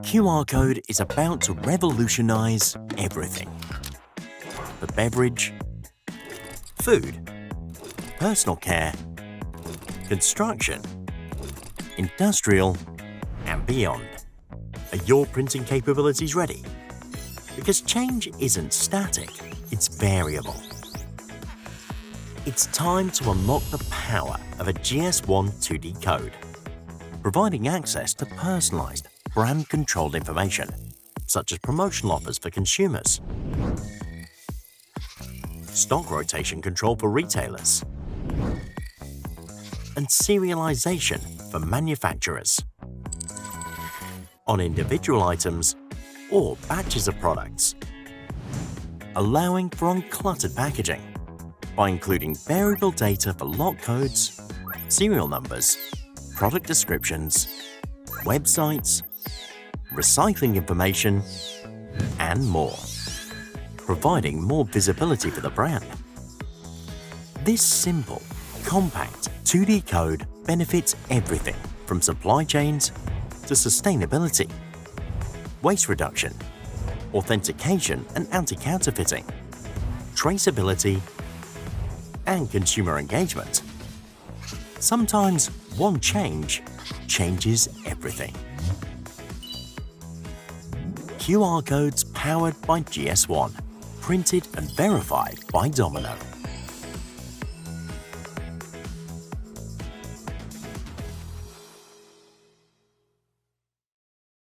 QR code is about to revolutionize everything. The beverage, food, personal care, construction, industrial, and beyond. Are your printing capabilities ready? Because change isn't static, it's variable. It's time to unlock the power of a GS1 2D code, providing access to personalized, brand-controlled information, such as promotional offers for consumers, stock rotation control for retailers, and serialization for manufacturers on individual items or batches of products, allowing for uncluttered packaging by including variable data for lot codes, serial numbers, product descriptions, websites, recycling information, and more, providing more visibility for the brand. This simple, compact 2D code benefits everything from supply chains to sustainability, waste reduction, authentication and anti-counterfeiting, traceability, and consumer engagement. Sometimes one change changes everything. QR codes powered by GS1, printed and verified by Domino.